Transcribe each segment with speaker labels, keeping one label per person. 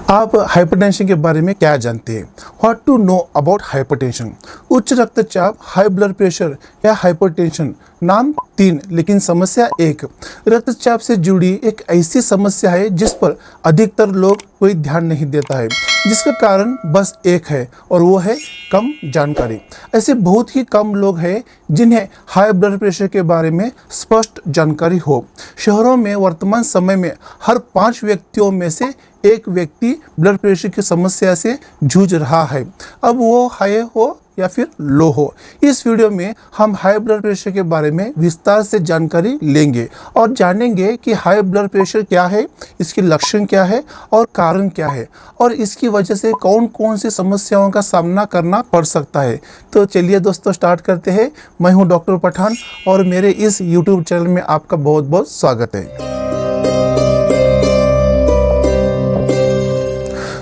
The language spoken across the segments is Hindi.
Speaker 1: आप हाइपरटेंशन के बारे में क्या जानते हैं? What to know about hypertension? उच्च रक्तचाप, हाई ब्लड प्रेशर या हाइपरटेंशन। नाम 3 लेकिन समस्या 1। रक्तचाप से जुड़ी एक ऐसी समस्या है जिस पर अधिकतर लोग कोई ध्यान नहीं देता है, जिसका कारण बस एक है और वो है कम जानकारी। ऐसे बहुत ही कम लोग हैं जिन्हें हाई ब्लड प्रेशर के बारे में स्पष्ट जानकारी हो। शहरों में वर्तमान समय में हर 5 व्यक्तियों में से एक व्यक्ति ब्लड प्रेशर की समस्या से जूझ रहा है, अब वो हाई हो या फिर लो हो। इस वीडियो में हम हाई ब्लड प्रेशर के बारे में विस्तार से जानकारी लेंगे और जानेंगे कि हाई ब्लड प्रेशर क्या है, इसके लक्षण क्या है और कारण क्या है, और इसकी वजह से कौन कौन सी समस्याओं का सामना करना पड़ सकता है। तो चलिए दोस्तों, स्टार्ट करते हैं। मैं हूं डॉक्टर पठान और मेरे इस यूट्यूब चैनल में आपका बहुत बहुत स्वागत है।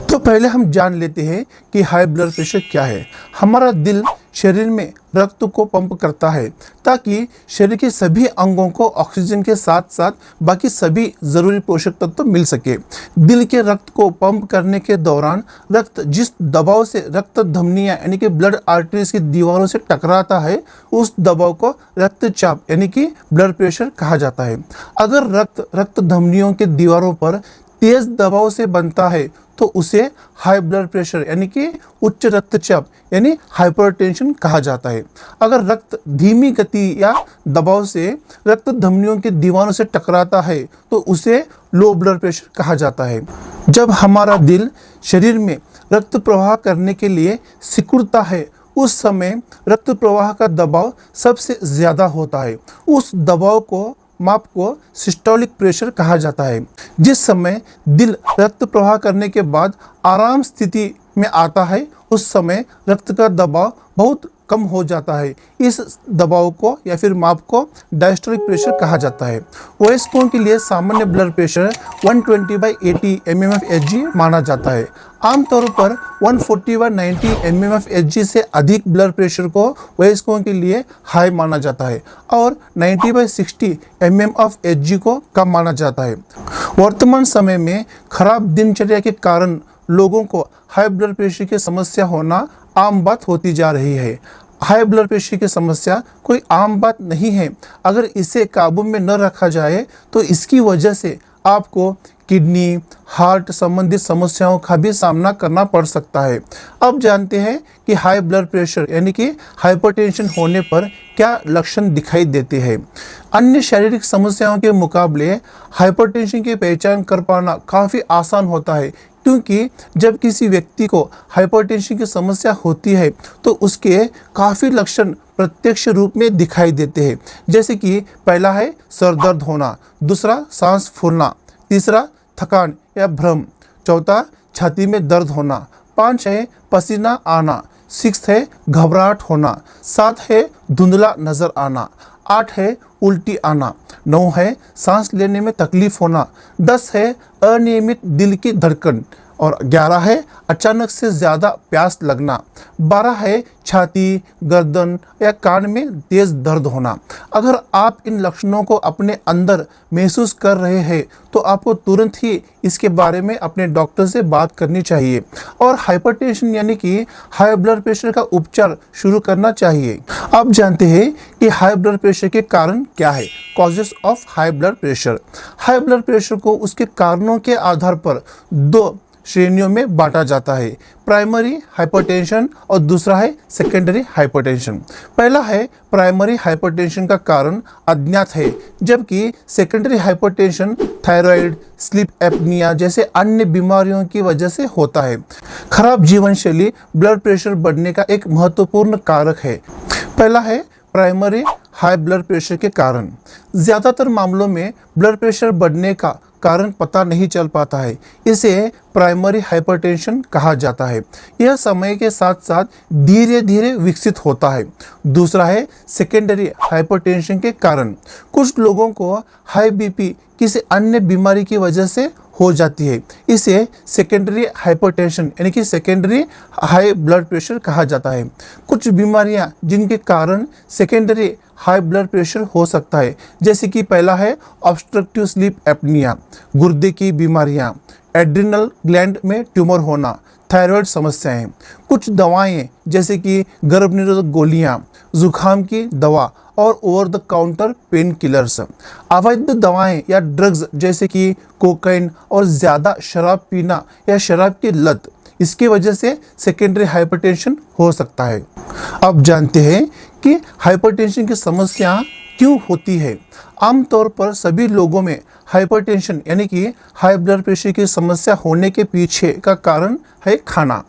Speaker 1: तो पहले हम जान लेते हैं कि हाई ब्लड प्रेशर क्या है। हमारा दिल शरीर में रक्त को पंप करता है ताकि शरीर के सभी अंगों को ऑक्सीजन के साथ साथ बाकी सभी जरूरी पोषक तत्व मिल सके। दिल के रक्त को पंप करने के दौरान रक्त जिस दबाव से रक्त धमनियां यानी कि ब्लड आर्टरीज की दीवारों से टकराता है, उस दबाव को रक्तचाप यानी कि ब्लड प्रेशर कहा जाता है। अगर रक्त धमनियों के दीवारों पर तेज दबाव से बनता है तो उसे हाई ब्लड प्रेशर यानी कि उच्च रक्तचाप यानी हाइपरटेंशन कहा जाता है। अगर रक्त धीमी गति या दबाव से रक्त धमनियों की दीवारों से टकराता है तो उसे लो ब्लड प्रेशर कहा जाता है। जब हमारा दिल शरीर में रक्त प्रवाह करने के लिए सिकुड़ता है, उस समय रक्त प्रवाह का दबाव सबसे ज़्यादा होता है। उस दबाव को माप को सिस्टोलिक प्रेशर कहा जाता है। जिस समय दिल रक्त प्रवाह करने के बाद आराम स्थिति में आता है, उस समय रक्त का दबाव बहुत कम हो जाता है। इस दबाव को या फिर माप को डायस्टोलिक प्रेशर कहा जाता है। वयस्कों के लिए सामान्य ब्लड प्रेशर 120/80 mmHg माना जाता है। आमतौर पर 140/90 mmHg से अधिक ब्लड प्रेशर को वयस्कों के लिए हाई माना जाता है और 90/60 mmHg को कम माना जाता है। वर्तमान समय में खराब दिनचर्या के कारण लोगों को हाई ब्लड प्रेशर की समस्या होना आम बात होती जा रही है। हाई ब्लड प्रेशर की समस्या कोई आम बात नहीं है। अगर इसे काबू में न रखा जाए तो इसकी वजह से आपको किडनी, हार्ट संबंधित समस्याओं का भी सामना करना पड़ सकता है। अब जानते हैं कि हाई ब्लड प्रेशर यानी कि हाइपरटेंशन होने पर क्या लक्षण दिखाई देते हैं। अन्य शारीरिक समस्याओं के मुकाबले हाइपरटेंशन की पहचान कर पाना काफ़ी आसान होता है, क्योंकि जब किसी व्यक्ति को हाइपरटेंशन की समस्या होती है तो उसके काफ़ी लक्षण प्रत्यक्ष रूप में दिखाई देते हैं। जैसे कि पहला है सर दर्द होना, दूसरा सांस फूलना, तीसरा थकान या भ्रम, चौथा छाती में दर्द होना, 5 है पसीना आना, 6 है घबराहट होना, 7 है धुंधला नज़र आना, 8 है उल्टी आना, 9 है सांस लेने में तकलीफ होना, 10 है अनियमित दिल की धड़कन और 11 है अचानक से ज़्यादा प्यास लगना, 12 है छाती, गर्दन या कान में तेज़ दर्द होना। अगर आप इन लक्षणों को अपने अंदर महसूस कर रहे हैं तो आपको तुरंत ही इसके बारे में अपने डॉक्टर से बात करनी चाहिए और हाइपरटेंशन यानी कि हाई ब्लड प्रेशर का उपचार शुरू करना चाहिए। आप जानते हैं कि हाई ब्लड प्रेशर के कारण क्या है? Causes of high blood pressure. High blood pressure को उसके कारणों के आधार पर 2 श्रेणियों में बांटा जाता है, प्राइमरी हाइपरटेंशन और दूसरा है सेकेंडरी हाइपरटेंशन। पहला है प्राइमरी हाइपरटेंशन का कारण अज्ञात है, जबकि secondary hypertension thyroid, sleep apnoea जैसे अन्य बीमारियों की वजह से होता है। खराब जीवन शैली ब्लड प्रेशर बढ़ने का एक महत्वपूर्ण कारक है। पहला है प्राइमरी हाई ब्लड प्रेशर के कारण। ज़्यादातर मामलों में ब्लड प्रेशर बढ़ने का कारण पता नहीं चल पाता है, इसे प्राइमरी हाइपरटेंशन कहा जाता है। यह समय के साथ साथ धीरे धीरे विकसित होता है। दूसरा है सेकेंडरी हाइपरटेंशन के कारण। कुछ लोगों को हाई बीपी किसी अन्य बीमारी की वजह से हो जाती है, इसे सेकेंडरी हाइपरटेंशन यानी कि सेकेंडरी हाई ब्लड प्रेशर कहा जाता है। कुछ बीमारियां जिनके कारण सेकेंडरी हाई ब्लड प्रेशर हो सकता है, जैसे कि पहला है ऑब्स्ट्रक्टिव स्लीप एपनिया, गुर्दे की बीमारियां, एड्रिनल ग्लैंड में ट्यूमर होना, थायराइड समस्याएं। कुछ दवाएं जैसे कि गर्भ निरोधक गोलियां, जुकाम की दवा और over the counter pain killers. अवैध दवाएं या ड्रग्स जैसे कि कोकाइन और ज़्यादा शराब पीना या शराब की लत, इसकी वजह से सेकेंडरी हाइपरटेंशन हो सकता है। अब जानते हैं कि हाइपरटेंशन की समस्या क्यों होती है। आमतौर पर सभी लोगों में हाइपरटेंशन यानी कि हाई ब्लड प्रेशर की समस्या होने के पीछे का कारण है खाना।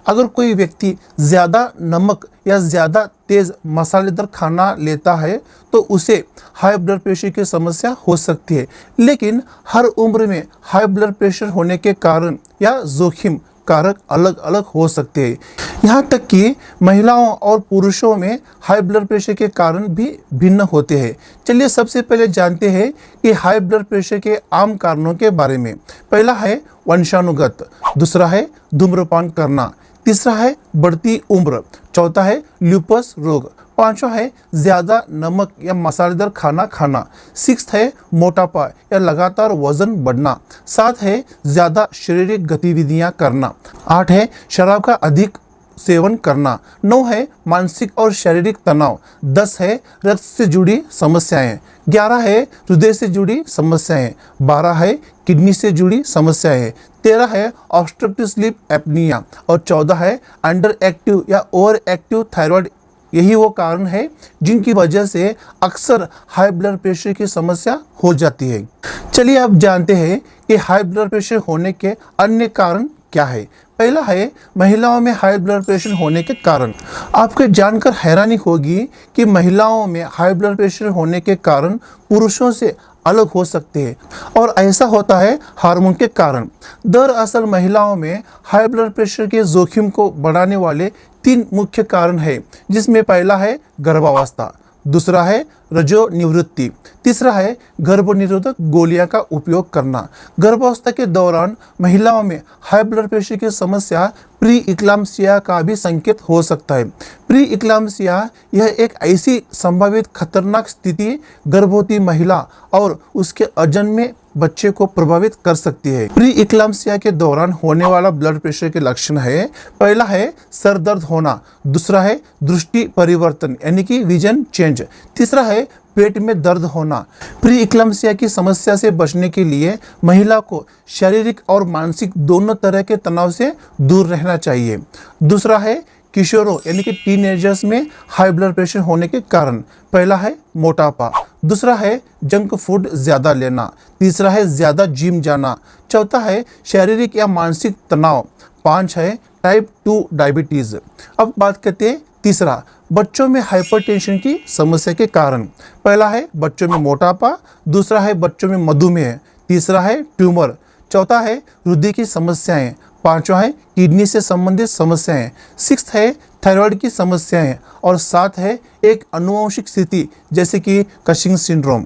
Speaker 1: अगर कोई व्यक्ति ज़्यादा नमक या ज़्यादा तेज़ मसालेदार खाना लेता है तो उसे हाई ब्लड प्रेशर की समस्या हो सकती है। लेकिन हर उम्र में हाई ब्लड प्रेशर होने के कारण या जोखिम कारक अलग अलग हो सकते हैं। यहाँ तक कि महिलाओं और पुरुषों में हाई ब्लड प्रेशर के कारण भी भिन्न होते हैं। चलिए सबसे पहले जानते हैं कि हाई ब्लड प्रेशर के आम कारणों के बारे में। पहला है वंशानुगत, दूसरा है धूम्रपान करना, तीसरा है बढ़ती उम्र, चौथा है ल्यूपस रोग, पांचवा है ज़्यादा नमक या मसालेदार खाना खाना, सिक्स्थ है मोटापा या लगातार वजन बढ़ना, सात है ज़्यादा शारीरिक गतिविधियां करना, आठ है शराब का अधिक सेवन करना, 9 है मानसिक और शारीरिक तनाव, 10 है रक्त से जुड़ी समस्याएं, 11 है हृदय से जुड़ी समस्याएं, 12 है किडनी से जुड़ी समस्याएं, 13 है ऑब्स्ट्रक्टिव स्लीप एपनिया और 14 है अंडर एक्टिव या ओवर एक्टिव थायराइड। यही वो कारण है जिनकी वजह से अक्सर हाई ब्लड प्रेशर की समस्या हो जाती है। चलिए अब जानते हैं कि हाई ब्लड प्रेशर होने के अन्य कारण क्या है। पहला है महिलाओं में हाई ब्लड प्रेशर होने के कारण। आपको जानकर हैरानी होगी कि महिलाओं में हाई ब्लड प्रेशर होने के कारण पुरुषों से अलग हो सकते हैं और ऐसा होता है हार्मोन के कारण। दरअसल महिलाओं में हाई ब्लड प्रेशर के जोखिम को बढ़ाने वाले 3 मुख्य कारण हैं, जिसमें पहला है गर्भावस्था, दूसरा है रजोनिवृत्ति, तीसरा है गर्भनिरोधक गोलियां का उपयोग करना। गर्भावस्था के दौरान महिलाओं में हाई ब्लड प्रेशर की समस्या प्री इक्लाम्सिया का भी संकेत हो सकता है। प्री इक्लाम्सिया यह एक ऐसी संभावित खतरनाक स्थिति गर्भवती महिला और उसके अजन्मे बच्चे को प्रभावित कर सकती है। प्री इक्लाम्सिया के दौरान होने वाला ब्लड प्रेशर के लक्षण है, पहला है सर दर्द होना, दूसरा है दृष्टि परिवर्तन यानी कि विजन चेंज, तीसरा है पेट में दर्द होना। प्री इक्लाम्सिया की समस्या से बचने के लिए महिला को शारीरिक और मानसिक दोनों तरह के तनाव से दूर रहना चाहिए। दूसरा है किशोरों यानी कि टीनेजर्स में हाई ब्लड प्रेशर होने के कारण। पहला है मोटापा, दूसरा है जंक फूड ज़्यादा लेना, तीसरा है ज़्यादा जिम जाना, चौथा है शारीरिक या मानसिक तनाव, 5 है टाइप 2 डायबिटीज़। अब बात करते हैं तीसरा, बच्चों में हाइपरटेंशन की समस्या के कारण। पहला है बच्चों में मोटापा, दूसरा है बच्चों में मधुमेह, तीसरा है ट्यूमर, चौथा है हृदय की समस्याएं, पांचवा है किडनी से संबंधित समस्याएं, सिक्स्थ है थायराइड की समस्याएं और सात है एक आनुवंशिक स्थिति जैसे कि कशिंग सिंड्रोम।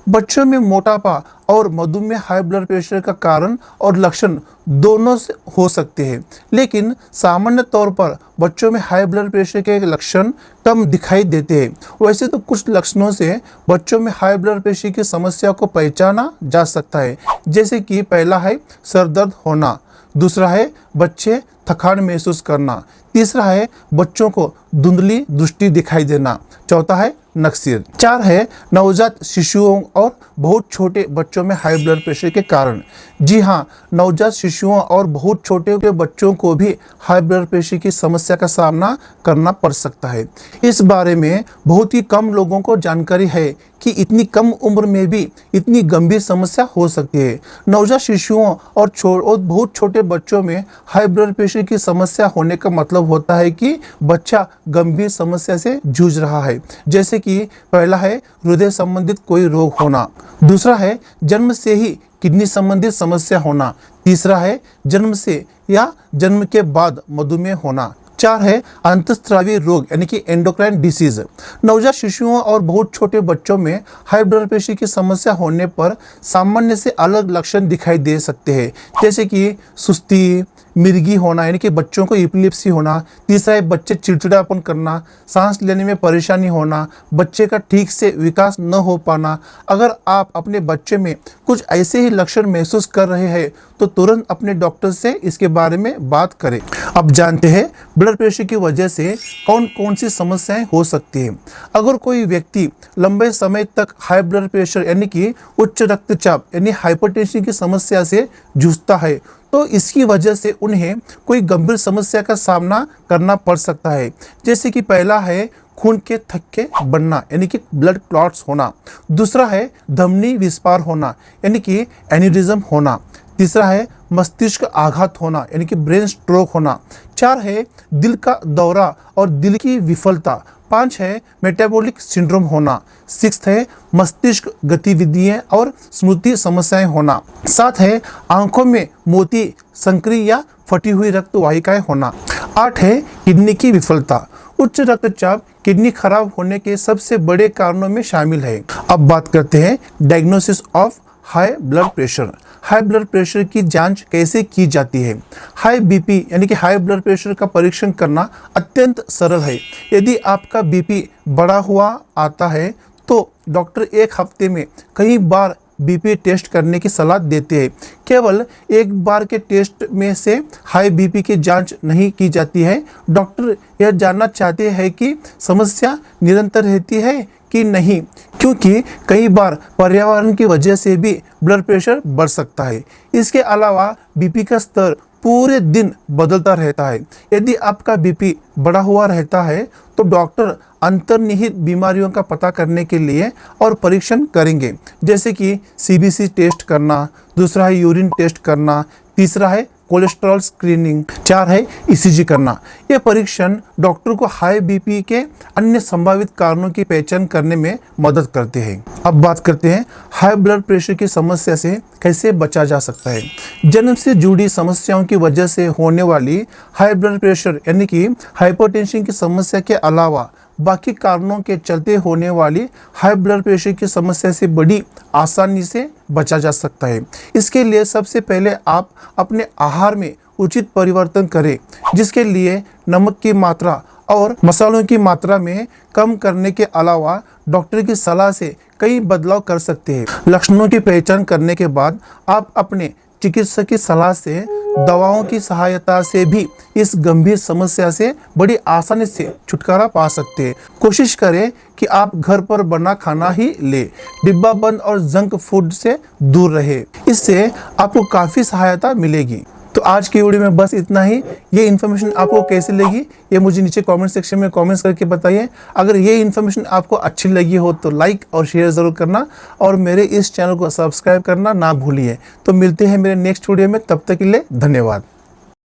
Speaker 1: बच्चों में मोटापा और मधुमेह हाई ब्लड प्रेशर का कारण और लक्षण दोनों से हो सकते हैं, लेकिन सामान्य तौर पर बच्चों में हाई ब्लड प्रेशर के लक्षण कम दिखाई देते हैं। वैसे तो कुछ लक्षणों से बच्चों में हाई ब्लड प्रेशर की समस्या को पहचाना जा सकता है, जैसे कि पहला है सर दर्द होना, दूसरा है बच्चे थकान महसूस करना, तीसरा है बच्चों को धुंधली दृष्टि दिखाई देना, चौथा है नक्सीर, 4 है नवजात शिशुओं और बहुत छोटे बच्चों में हाई ब्लड प्रेशर के कारण। जी हाँ, नवजात शिशुओं और बहुत छोटे बच्चों को भी हाई ब्लड प्रेशर की समस्या का सामना करना पड़ सकता है। इस बारे में बहुत ही कम लोगों को जानकारी है कि इतनी कम उम्र में भी इतनी गंभीर समस्या हो सकती है। नवजात शिशुओं और बहुत छोटे बच्चों में हाई ब्लड प्रेशर की समस्या होने का मतलब होता है कि बच्चा गंभीर समस्या से जूझ रहा है, जैसे कि पहला है हृदय संबंधित कोई रोग होना, दूसरा है जन्म से ही किडनी संबंधित समस्या होना, तीसरा है जन्म से या जन्म के बाद मधुमेह होना, 4 है अंतःस्रावी रोग यानी कि एंडोक्राइन डिसीज। नवजात शिशुओं और बहुत छोटे बच्चों में हाई ब्लड प्रेशर की समस्या होने पर सामान्य से अलग लक्षण दिखाई दे सकते हैं, जैसे कि सुस्ती, मिर्गी होना यानी कि बच्चों को एपिलेप्सी होना। तीसरा है बच्चे चिड़चिड़ापन करना, सांस लेने में परेशानी होना, बच्चे का ठीक से विकास न हो पाना। अगर आप अपने बच्चे में कुछ ऐसे ही लक्षण महसूस कर रहे हैं तो तुरंत अपने डॉक्टर से इसके बारे में बात करें। अब जानते हैं ब्लड प्रेशर की वजह से कौन कौन सी समस्याएं हो सकती हैं। अगर कोई व्यक्ति लंबे समय तक हाई ब्लड प्रेशर यानी कि उच्च रक्तचाप यानी हाइपरटेंशन की समस्या से जूझता है तो इसकी वजह से उन्हें कोई गंभीर समस्या का सामना करना पड़ सकता है। जैसे कि पहला है खून के थक्के बनना यानी कि ब्लड क्लॉट्स होना। दूसरा है धमनी विस्फार होना यानी कि एन्यूरिज्म होना। तीसरा है मस्तिष्क आघात होना यानी कि ब्रेन स्ट्रोक होना। 4 है दिल का दौरा और दिल की विफलता। 5 है मेटाबॉलिक सिंड्रोम होना। 6 है मस्तिष्क गतिविधियां और स्मृति समस्याएं होना। 7 है आंखों में मोती संकरी या फटी हुई रक्त वाहिकाएं होना। 8 है किडनी की विफलता। उच्च रक्तचाप किडनी खराब होने के सबसे बड़े कारणों में शामिल है। अब बात करते हैं diagnosis of high blood pressure. High blood pressure की जांच कैसे की जाती है। हाई बीपी यानी कि हाई ब्लड प्रेशर का परीक्षण करना अत्यंत सरल है। यदि आपका बीपी बढ़ा हुआ आता है तो डॉक्टर एक हफ्ते में कई बार बीपी टेस्ट करने की सलाह देते हैं। केवल एक बार के टेस्ट में से हाई बीपी की जांच नहीं की जाती है। डॉक्टर यह जानना चाहते हैं कि समस्या निरंतर रहती है कि नहीं, क्योंकि कई बार पर्यावरण की वजह से भी ब्लड प्रेशर बढ़ सकता है। इसके अलावा बीपी का स्तर पूरे दिन बदलता रहता है। यदि आपका बीपी बढ़ा हुआ रहता है तो डॉक्टर अंतर्निहित बीमारियों का पता करने के लिए और परीक्षण करेंगे, जैसे कि सीबीसी टेस्ट करना। दूसरा है यूरिन टेस्ट करना। तीसरा है कोलेस्ट्रॉल स्क्रीनिंग। 4 है ईसीजी करना। यह परीक्षण डॉक्टर को हाई बीपी के अन्य संभावित कारणों की पहचान करने में मदद करते हैं। अब बात करते हैं हाई ब्लड प्रेशर की समस्या से कैसे बचा जा सकता है। जन्म से जुड़ी समस्याओं की वजह से होने वाली हाई ब्लड प्रेशर यानी कि हाइपरटेंशन की समस्या के अलावा बाकी कारणों के चलते होने वाली हाई ब्लड प्रेशर की समस्या से बड़ी आसानी से बचा जा सकता है। इसके लिए सबसे पहले आप अपने आहार में उचित परिवर्तन करें, जिसके लिए नमक की मात्रा और मसालों की मात्रा में कम करने के अलावा डॉक्टर की सलाह से कई बदलाव कर सकते हैं। लक्षणों की पहचान करने के बाद आप अपने चिकित्सक की सलाह से दवाओं की सहायता से भी इस गंभीर समस्या से बड़ी आसानी से छुटकारा पा सकते हैं। कोशिश करें कि आप घर पर बना खाना ही ले, डिब्बा बंद और जंक फूड से दूर रहे। इससे आपको काफ़ी सहायता मिलेगी। तो आज की वीडियो में बस इतना ही। ये इन्फॉर्मेशन आपको कैसी लगी ये मुझे नीचे कमेंट सेक्शन में कमेंट्स करके बताइए। अगर ये इन्फॉर्मेशन आपको अच्छी लगी हो तो लाइक और शेयर ज़रूर करना और मेरे इस चैनल को सब्सक्राइब करना ना भूलिए। तो मिलते हैं मेरे नेक्स्ट वीडियो में, तब तक के लिए धन्यवाद।